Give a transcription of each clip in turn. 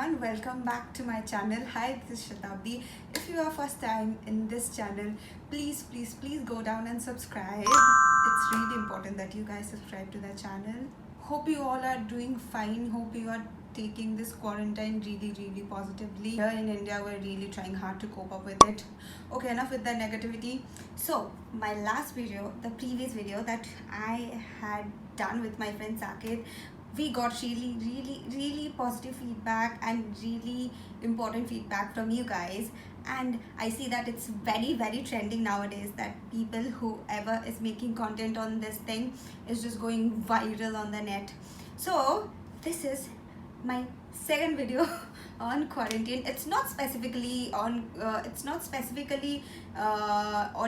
everyone, welcome back to my channel. Hi, this is Shatabdi. If you are first time in this channel, please go down and subscribe. It's really important that you guys subscribe to the channel. Hope you all are doing fine. Hope you are taking this quarantine really positively. Here in India, we're really trying hard to cope up with it. Okay, enough with the negativity. So my last video, the previous video that I had done with my friend Sakit, we got really positive feedback and really important feedback from you guys, and I see that it's very trending nowadays, that people, whoever is making content on this thing, is just going viral on the net. So this is my second video on quarantine. It's not specifically or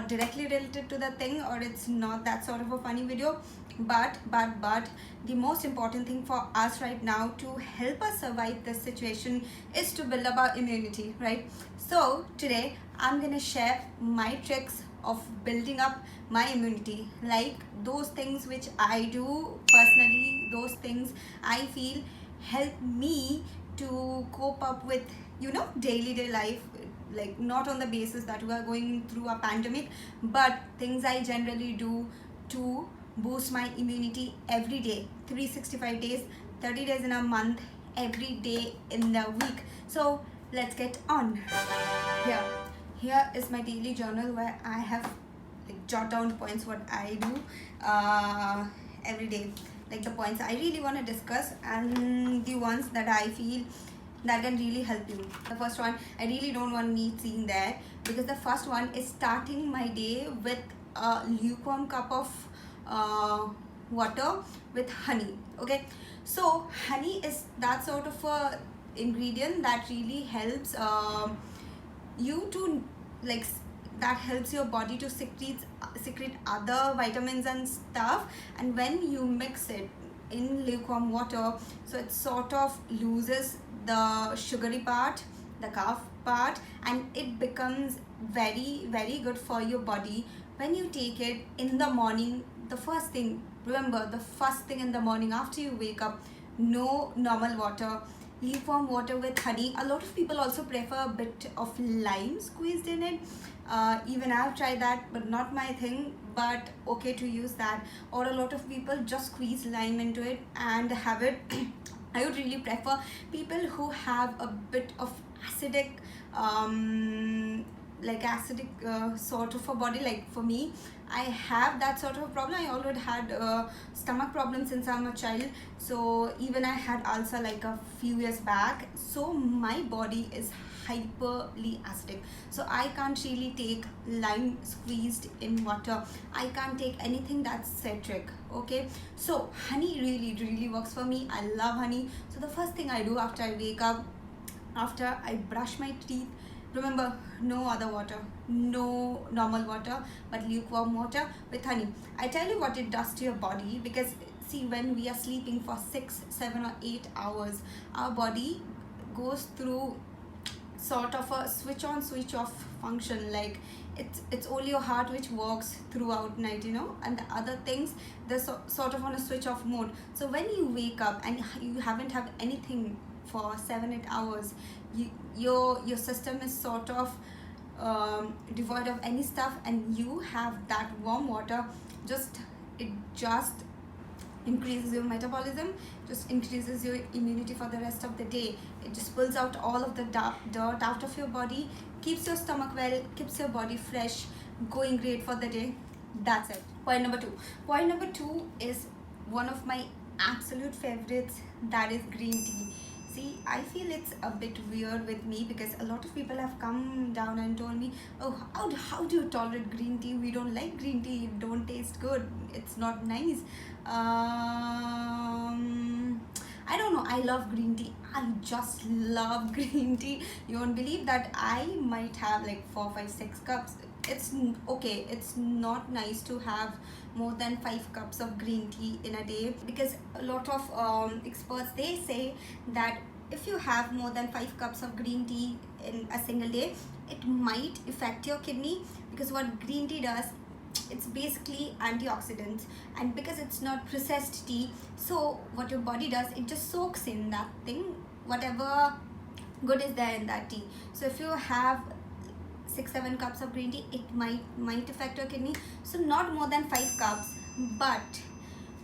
directly related to the thing, or it's not that sort of a funny video, but the most important thing for us right now to help us survive this situation is to build up our immunity, right? So today I'm gonna share my tricks of building up my immunity, like those things which I do personally, those things I feel help me to cope up with, day life, like not on the basis that we are going through a pandemic, but things I generally do to boost my immunity every day, 365 days, 30 days in a month, every day in the week. So let's get on. Here is my daily journal where I have jot down points what I do every day, like the points I really want to discuss and the ones that I feel that can really help you. The first one, I really don't want me seeing there, because the first one is starting my day with a lukewarm cup of water with honey. Okay, so honey is that sort of a ingredient that really helps you to that helps your body to secrete other vitamins and stuff, and when you mix it in lukewarm water, so it sort of loses the sugary part, the carb part, and it becomes very good for your body when you take it in the morning. The first thing, remember, the first thing in the morning after you wake up, no normal water, lukewarm water with honey. A lot of people also prefer a bit of lime squeezed in it. Even I've tried that, but not my thing, but okay to use that. Or a lot of people just squeeze lime into it and have it. I would really prefer people who have a bit of acidic sort of a body. Like for me, I have that sort of a problem. I already had stomach problems since I'm a child, so even I had ulcer like a few years back, so my body is hyperly acidic, so I can't really take lime squeezed in water. I can't take anything that's citric. Okay, so honey really works for me. I love honey. So the first thing I do after I wake up, after I brush my teeth, remember, no other water, no normal water, but lukewarm water with honey. I tell you what it does to your body, because see, when we are sleeping for 6, 7 or 8 hours, our body goes through sort of a switch on switch off function. Like it's only your heart which works throughout night, and the other things, they're sort of on a switch off mode. So when you wake up and you haven't had anything for 7-8 hours, your system is sort of devoid of any stuff, and you have that warm water, it just increases your metabolism, just increases your immunity for the rest of the day. It just pulls out all of the dirt out of your body, keeps your stomach well, keeps your body fresh, going great for the day. That's it. Point number two is one of my absolute favorites, that is green tea. See, I feel it's a bit weird with me, because a lot of people have come down and told me, oh, how do you tolerate green tea? We don't like green tea, it don't taste good, it's not nice. I don't know, I love green tea. I just love green tea. You won't believe that I might have like 4, 5, 6 cups. It's okay, it's not nice to have more than 5 cups of green tea in a day, because a lot of experts, they say that if you have more than 5 cups of green tea in a single day, it might affect your kidney, because what green tea does, it's basically antioxidants, and because it's not processed tea, so what your body does, it just soaks in that thing, whatever good is there in that tea. So if you have 6-7 cups of green tea, it might affect your kidney. So not more than 5 cups, but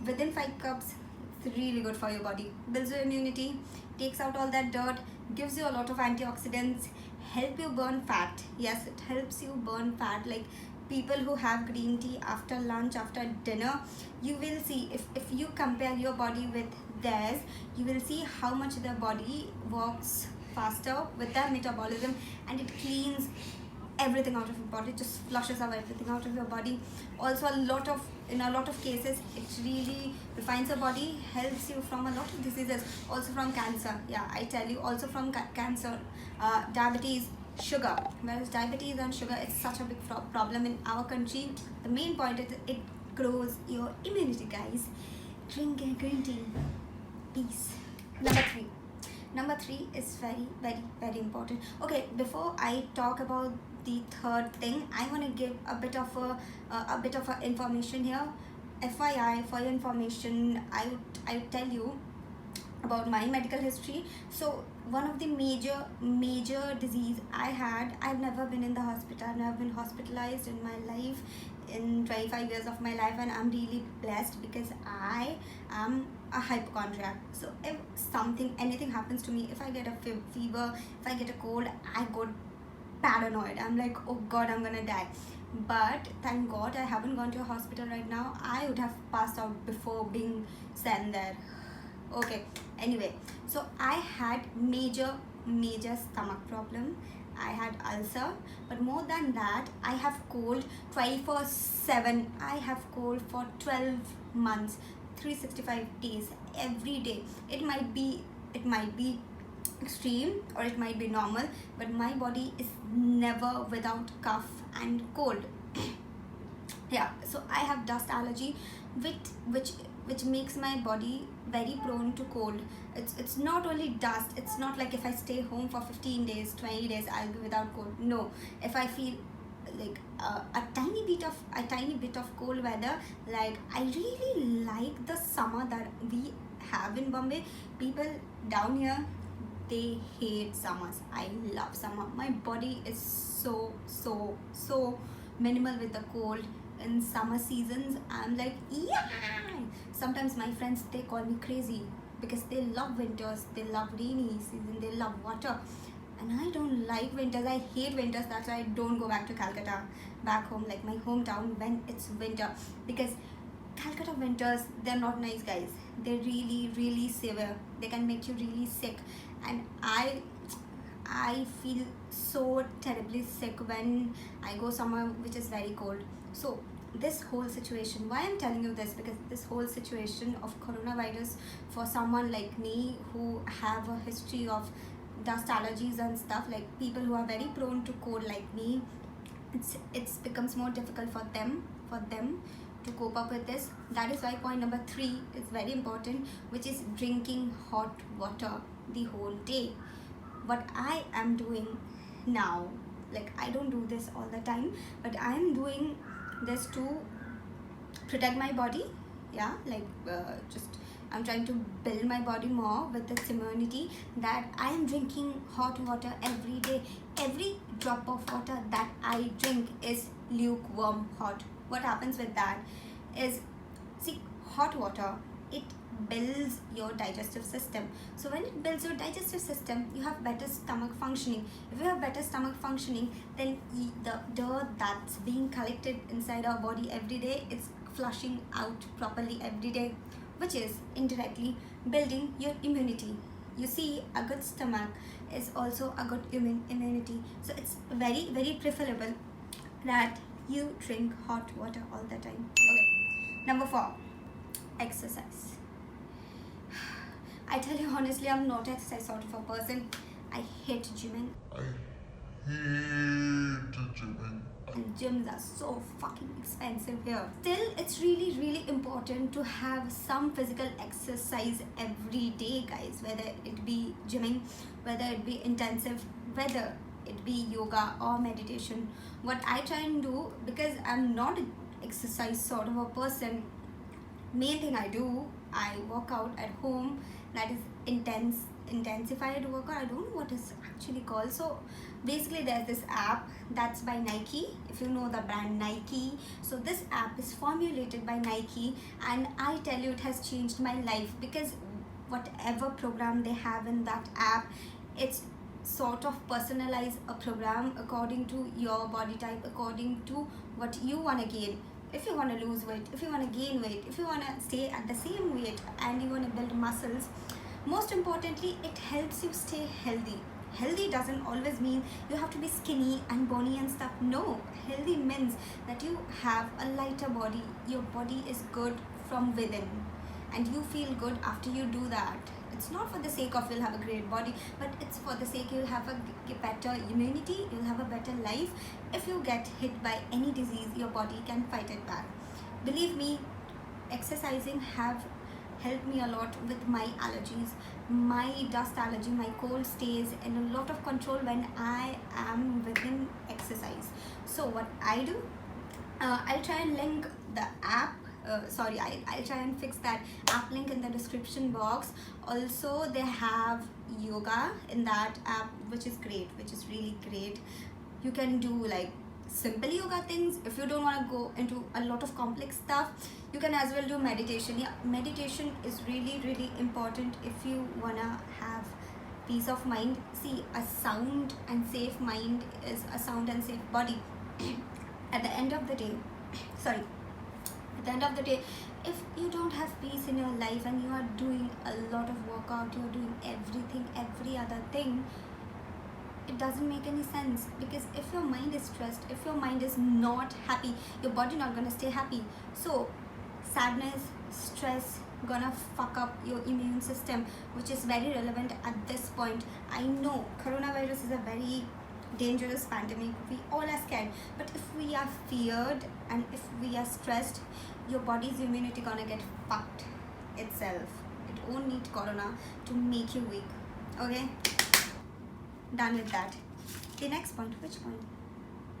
within 5 cups, it's really good for your body. Builds your immunity, takes out all that dirt, gives you a lot of antioxidants, help you burn fat. Yes, it helps you burn fat. Like people who have green tea after lunch, after dinner, you will see, if you compare your body with theirs, you will see how much their body works faster with their metabolism, and it cleans everything out of your body, just flushes out everything out of your body. Also, in a lot of cases, it really refines your body, helps you from a lot of diseases, also from cancer. Yeah, I tell you, also from cancer, diabetes, sugar. Whereas diabetes and sugar is such a big problem in our country. The main point is it grows your immunity, guys. Drink green tea. Peace. Number three is very, very, very important. Okay, before I talk about the third thing, I want to give a bit of a information here. FYI, for your information, I would tell you about my medical history. So one of the major disease I had, I've never been in the hospital, I've never been hospitalized in my life, in 25 years of my life, and I'm really blessed because I am a hypochondriac. So if anything happens to me, if I get a fever, if I get a cold, I go paranoid. I'm like, oh god, I'm gonna die. But thank god I haven't gone to a hospital right now. I would have passed out before being sent there. Okay, anyway, so I had major stomach problem. I had ulcer, but more than that, I have cold 24/7. I have cold for 12 months, 365 days, every day. It might be extreme or it might be normal, but my body is never without cough and cold. Yeah, so I have dust allergy, which makes my body very prone to cold. It's not only dust. It's not like if I stay home for 15 days, 20 days, I'll be without cold. No, if I feel like a tiny bit of cold weather, like I really like the summer that we have in Bombay. People down here, they hate summers. I love summer. My body is so minimal with the cold. In summer seasons, I'm like, yeah. Sometimes my friends, they call me crazy because they love winters, they love rainy season, they love water, and I don't like winters. I hate winters. That's why I don't go back to Calcutta, back home, like my hometown, when it's winter, because Calcutta winters, they're not nice, guys. They're really severe. They can make you really sick, and I feel so terribly sick when I go somewhere which is very cold. So this whole situation, why I'm telling you this, because this whole situation of coronavirus, for someone like me who have a history of dust allergies and stuff, like people who are very prone to cold like me, it's becomes more difficult for them to cope up with this. That is why point number 3 is very important, which is drinking hot water the whole day. What I am doing now, like I don't do this all the time, but I am doing this to protect my body. Yeah, like just I'm trying to build my body more with its immunity, that I am drinking hot water every day. Every drop of water that I drink is lukewarm hot. What happens with that is, see, hot water, it builds your digestive system. So when it builds your digestive system, you have better stomach functioning. If you have better stomach functioning, then the dirt that's being collected inside our body every day is flushing out properly every day, which is indirectly building your immunity. You see, a good stomach is also a good immunity. So it's very preferable that you drink hot water all the time. Okay, number 4, exercise. I tell you honestly, I'm not exercise sort of a person. I hate gymming. And gyms are so fucking expensive here. Still, it's really important to have some physical exercise every day, guys. Whether it be gymming, whether it be intensive, whether it be yoga or meditation. What I try and do, because I'm not an exercise sort of a person, main thing I do, I work out at home. That is intense intensified workout. I don't know what it's actually called. So basically there's this app that's by Nike, if you know the brand Nike. So this app is formulated by Nike, and I tell you, it has changed my life, because whatever program they have in that app, it's sort of personalize a program according to your body type, according to what you want to gain. If you want to lose weight, if you want to gain weight, if you want to stay at the same weight and you want to build muscles, most importantly, it helps you stay healthy. Healthy doesn't always mean you have to be skinny and bony and stuff. No, healthy means that you have a lighter body, your body is good from within, and you feel good after you do that. It's not for the sake of you'll have a great body, but it's for the sake you'll have a better immunity, you'll have a better life. If you get hit by any disease, your body can fight it back. Believe me, exercising have helped me a lot with my allergies. My dust allergy, my cold stays in a lot of control when I am within exercise. So what I do, I'll try and link the app. I'll try and fix that app link in the description box. Also, they have yoga in that app, which is great, which is really great. You can do like simple yoga things. If you don't want to go into a lot of complex stuff, you can as well do meditation. Yeah, meditation is really, really important if you want to have peace of mind. See, a sound and safe mind is a sound and safe body. At the end of the day, at the end of the day, if you don't have peace in your life and you are doing a lot of workout, you are doing everything, every other thing, it doesn't make any sense. Because if your mind is stressed, if your mind is not happy, your body not gonna stay happy. So sadness, stress gonna fuck up your immune system, which is very relevant at this point. I know coronavirus is a very dangerous pandemic, we all are scared, but if we are feared and if we are stressed, your body's immunity gonna get fucked itself. It won't need corona to make you weak. Okay, done with that. The next point, which point,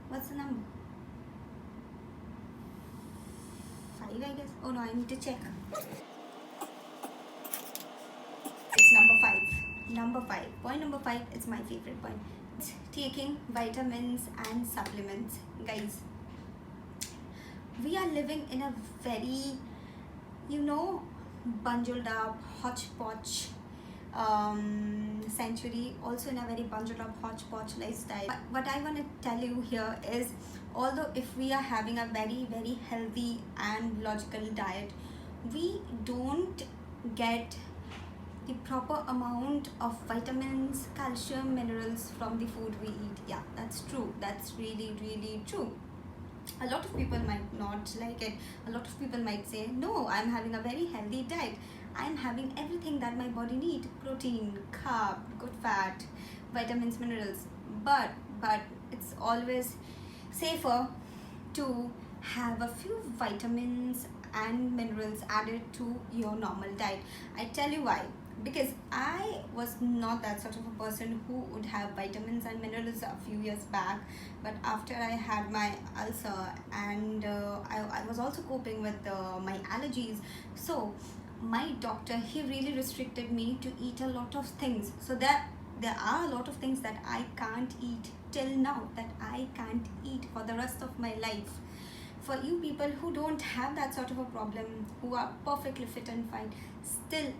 what's the number? 5, I guess. Oh no, I need to check. It's number 5. Point number 5 is my favorite point. It's taking vitamins and supplements. Guys, we are living in a very, bundled up, hodgepodge century, also in a very bundled up, hodgepodge lifestyle. But what I want to tell you here is, although if we are having a very, very healthy and logical diet, we don't get the proper amount of vitamins, calcium, minerals from the food we eat. Yeah, that's true. That's really, really true. A lot of people might not like it. A lot of people might say, no, I'm having a very healthy diet. I'm having everything that my body needs: protein, carb, good fat, vitamins, minerals. But it's always safer to have a few vitamins and minerals added to your normal diet. I tell you why. Because I was not that sort of a person who would have vitamins and minerals a few years back, but after I had my ulcer and I was also coping with my allergies, so my doctor, he really restricted me to eat a lot of things. So there are a lot of things that I can't eat till now, that I can't eat for the rest of my life. For you people who don't have that sort of a problem, who are perfectly fit and fine, still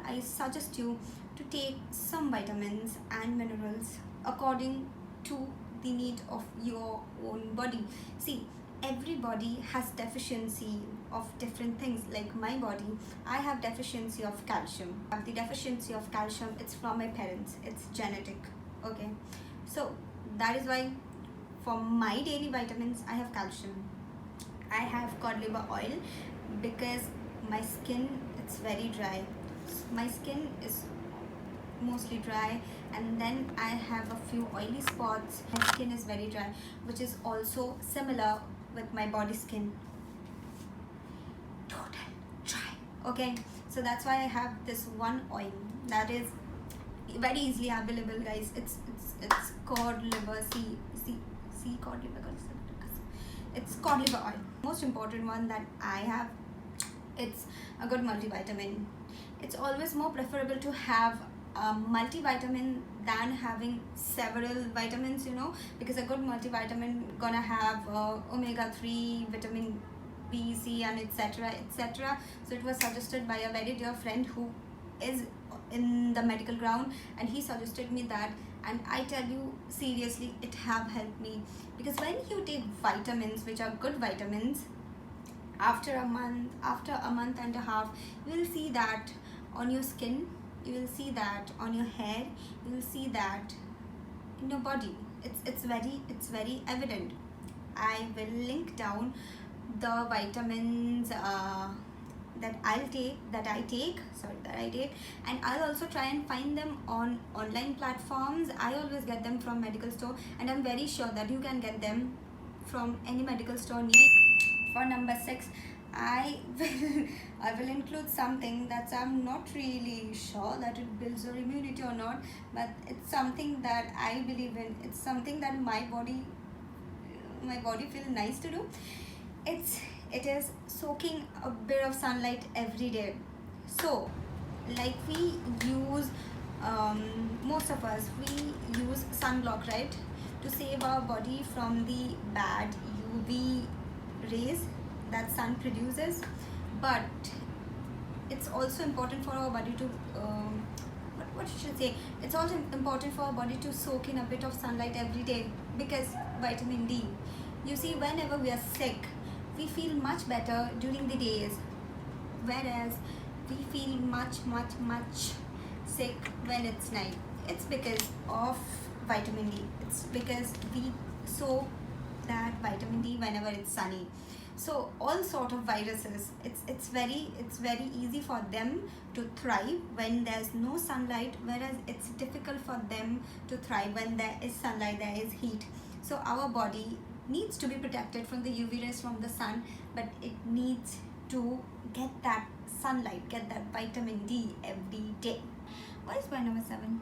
I suggest you to take some vitamins and minerals according to the need of your own body. See, everybody has deficiency of different things. Like my body, I have deficiency of calcium. I have the deficiency of calcium, it's from my parents, it's genetic. Okay, so that is why for my daily vitamins, I have calcium. I have cod liver oil because my skin, it's very dry. My skin is mostly dry, and then I have a few oily spots. My skin is very dry, which is also similar with my body skin. Total dry. Okay, so that's why I have this one oil that is very easily available, guys. It's cod liver, cod liver, it's cod liver oil. Most important one that I have, it's a good multivitamin. It's always more preferable to have a multivitamin than having several vitamins, you know, because a good multivitamin gonna have omega-3, vitamin B, C, and etc, etc. So it was suggested by a very dear friend who is in the medical ground, and he suggested me that, and I tell you seriously, it have helped me, because when you take vitamins, which are good vitamins, after a month and a half, you will see that on your skin, you will see that on your hair, you will see that in your body. It's very evident. I will link down the vitamins that I take, and I'll also try and find them on online platforms. I always get them from medical store, and I'm very sure that you can get them from any medical store near you. For number 6, I will include something that I'm not really sure that it builds your immunity or not, but it's something that I believe in. It's something that my body feels nice to do. It is soaking a bit of sunlight every day. So like we use most of us, we use sunblock, right, to save our body from the bad UV rays that sun produces. But it's also important for our body to what you should say, it's also important for our body to soak in a bit of sunlight every day, because vitamin D, you see, whenever we are sick, we feel much better during the days, whereas we feel much sick when it's night. It's because of vitamin D. It's because we soak that vitamin D whenever it's sunny. So all sort of viruses, it's very easy for them to thrive when there's no sunlight, whereas it's difficult for them to thrive when there is sunlight, there is heat. So our body needs to be protected from the UV rays from the sun, but it needs to get that sunlight, get that vitamin D every day. What is point number 7?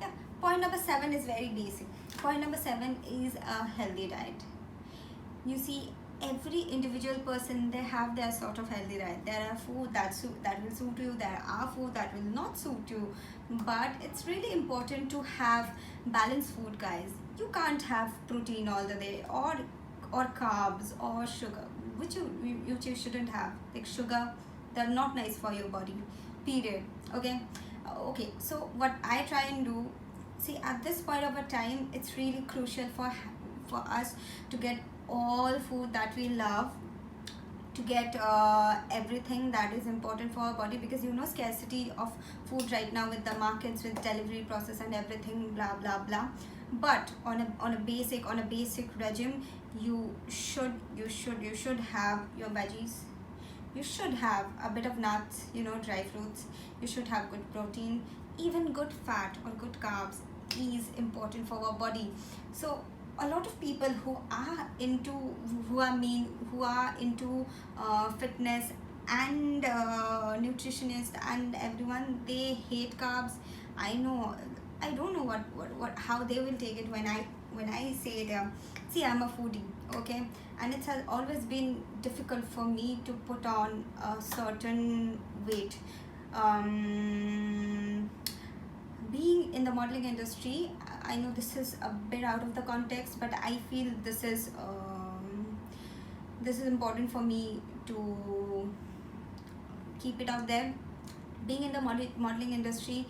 Yeah, point number 7 is very basic. Point number 7 is a healthy diet. You see, every individual person, they have their sort of healthy diet. There are food that will suit you, there are food that will not suit you, but it's really important to have balanced food, guys. You can't have protein all the day, or carbs, or sugar, which you shouldn't have. Like sugar, they're not nice for your body, period. Okay, so what I try and do, see, at this point of a time, it's really crucial for us to get all food that we love, to get everything that is important for our body, because you know, scarcity of food right now with the markets, with delivery process and everything, blah blah blah. But on a basic regime, you should have your veggies, you should have a bit of nuts, you know, dry fruits, you should have good protein, even good fat or good carbs is important for our body. So a lot of people who are into fitness and nutritionists and everyone, they hate carbs. I don't know what how they will take it when I say it. See, I'm a foodie, okay, and it has always been difficult for me to put on a certain weight. Being in the modeling industry, I know this is a bit out of the context, but I feel this is important for me to keep it out there. Being in the modeling industry,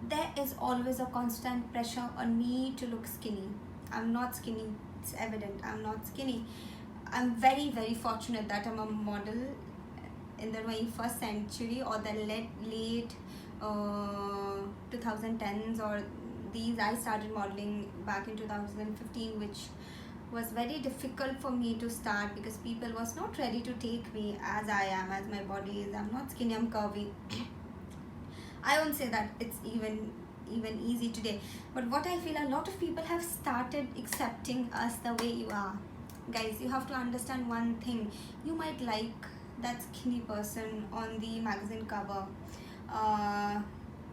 there is always a constant pressure on me to look skinny. I'm not skinny, it's evident, I'm not skinny. I'm very fortunate that I'm a model in the 21st century, or the late 2010s, or these. I started modeling back in 2015, which was very difficult for me to start, because people was not ready to take me as I am, as my body is. I'm not skinny, I'm curvy. I won't say that it's even easy today, but what I feel, a lot of people have started accepting us the way you are. Guys, you have to understand one thing. You might like that skinny person on the magazine cover.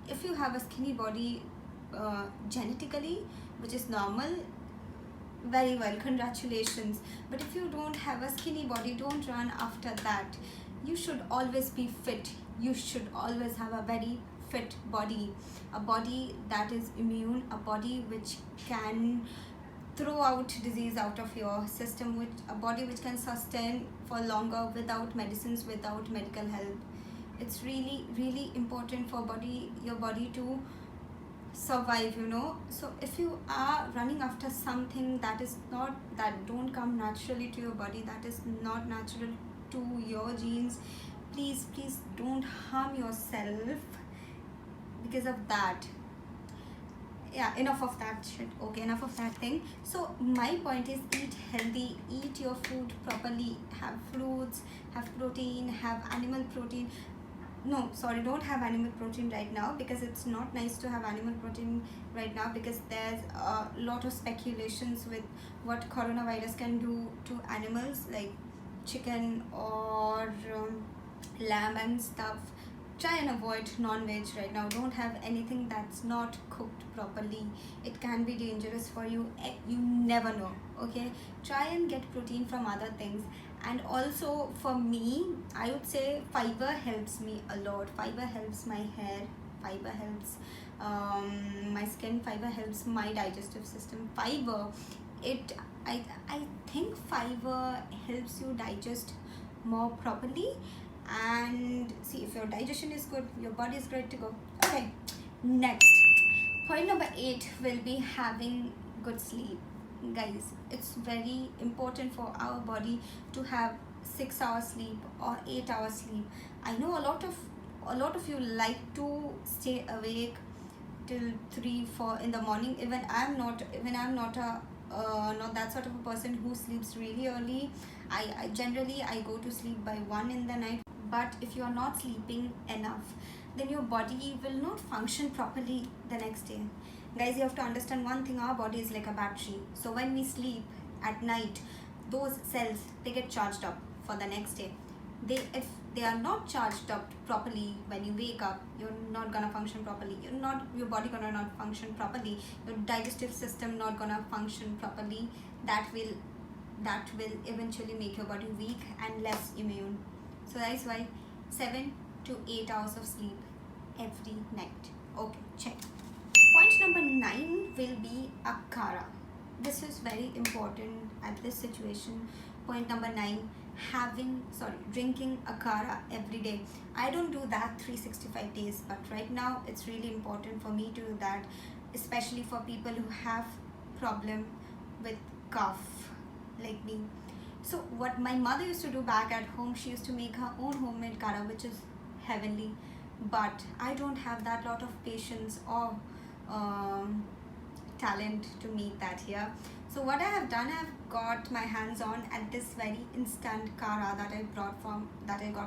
If you have a skinny body genetically, which is normal, very well, congratulations. But if you don't have a skinny body, don't run after that. You should always be fit. You should always have a very fit body, a body that is immune, a body which can throw out disease out of your system, which a body which can sustain for longer without medicines, without medical help. It's really, really important for your body to survive, you know. So if you are running after something that is not, that don't come naturally to your body, that is not natural to your genes, please don't harm yourself because of that. Yeah, enough of that shit. Okay, enough of that thing. So my point is, eat healthy, eat your food properly, have fruits, have protein, have animal protein. No, sorry, don't have animal protein right now, because it's not nice to have animal protein right now, because there's a lot of speculations with what coronavirus can do to animals like chicken or lamb and stuff. Try and avoid non-veg right now. Don't have anything that's not cooked properly. It can be dangerous for you. You never know. Okay, try and get protein from other things. And also for me, I would say fiber helps me a lot. Fiber helps my hair, fiber helps my skin, fiber helps my digestive system. Fiber, I think fiber helps you digest more properly. And see, if your digestion is good, your body is great to go. Okay, next point number 8 will be having good sleep. Guys, it's very important for our body to have 6 hours sleep or 8 hours sleep. I know a lot of you like to stay awake till 3-4 in the morning. Even I'm not not that sort of a person who sleeps really early. I generally I go to sleep by 1 in the night. But if you are not sleeping enough, then your body will not function properly the next day. Guys, you have to understand one thing: our body is like a battery. So when we sleep at night, those cells, they get charged up for the next day. If they are not charged up properly, when you wake up, you're not gonna function properly. Your body gonna not function properly. Your digestive system not gonna function properly. That will eventually make your body weak and less immune. So that's why 7 to 8 hours of sleep every night. Okay, check. Point number 9 will be a kara. This is very important at this situation. Point number 9, drinking a kara every day. I don't do that 365 days, but right now it's really important for me to do that, especially for people who have problem with cough like me. So what my mother used to do back at home, she used to make her own homemade kara, which is heavenly. But I don't have that lot of patience or talent to make that here. So what I have done, I've got my hands on at this very instant kara that I got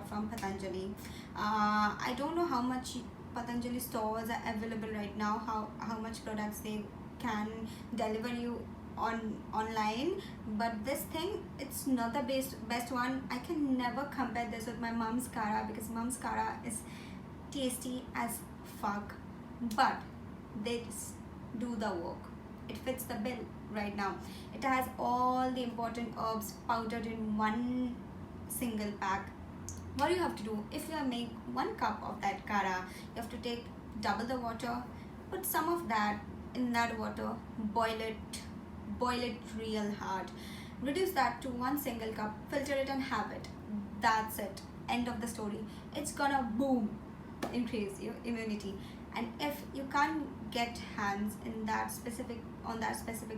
from Patanjali. I don't know how much Patanjali stores are available right now, how much products they can deliver you online, but this thing, it's not the best one. I can never compare this with my mom's kara, because mom's kara is tasty as fuck, but they do the work. It fits the bill right now. It has all the important herbs powdered in one single pack. What you have to do, if you make 1 cup of that kara, you have to take double the water, put some of that in that water, boil it real hard, reduce that to 1 single cup, filter it and have it. That's it, end of the story. It's gonna boom increase your immunity. And if you can't get hands in that specific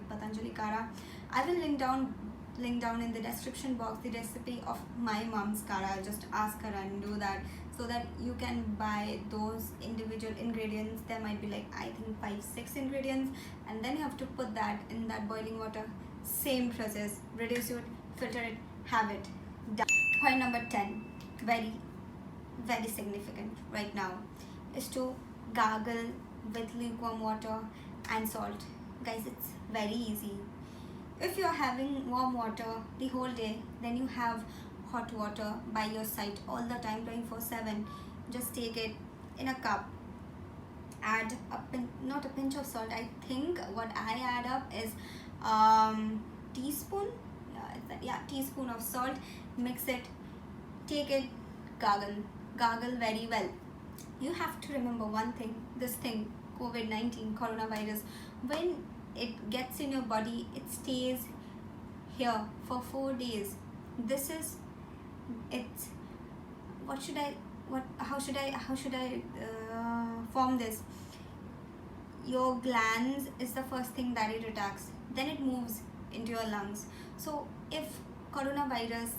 Patanjali kara, I will link down in the description box the recipe of my mom's kara. Just ask her and do that, so that you can buy those individual ingredients. There might be like, I think 5-6 ingredients, and then you have to put that in that boiling water. Same process, reduce it, filter it, have it done. Point number 10, very very significant right now, is to gargle with lukewarm water and salt. Guys, it's very easy. If you're having warm water the whole day, then you have hot water by your side all the time, 24/7. Just take it in a cup, add not a pinch of salt. I think what I add up is teaspoon, teaspoon of salt. Mix it, take it, gargle very well. You have to remember one thing, this thing, COVID-19, coronavirus, when it gets in your body, it stays here for 4 days. This is, it's, what should I, how should I form this? Your glands is the first thing that it attacks, then it moves into your lungs. So if coronavirus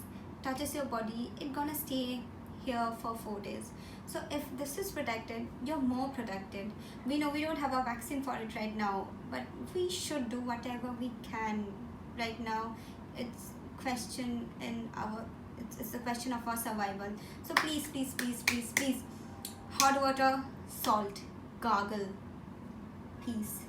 touches your body, it's gonna stay here for 4 days. So if this is protected, you're more protected. We know we don't have a vaccine for it right now, but we should do whatever we can right now. It's question in our, it's a question of our survival. So please, please, please, please, please, hot water, salt, gargle. Peace.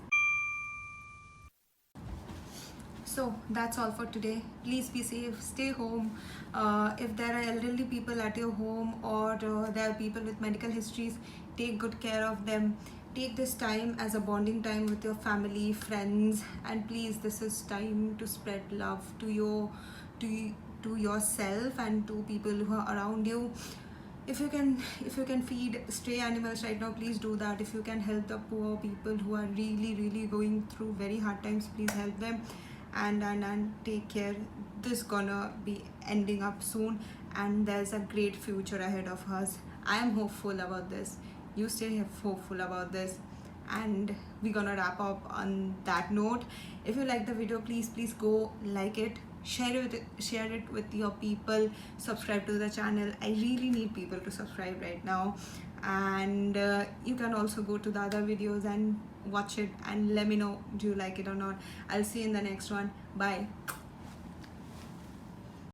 So that's all for today. Please be safe, stay home. If there are elderly people at your home, or there are people with medical histories, take good care of them. Take this time as a bonding time with your family, friends, and please, this is time to spread love to to yourself and to people who are around you. If you can feed stray animals right now, please do that. If you can help the poor people who are really going through very hard times, please help them. And take care. This gonna be ending up soon, and there's a great future ahead of us. I am hopeful about this. You stay hopeful about this, and we're gonna wrap up on that note. If you like the video, please go like it, share it with your people, subscribe to the channel. I really need people to subscribe right now. And you can also go to the other videos and watch it and let me know, do you like it or not. I'll see you in the next one. Bye.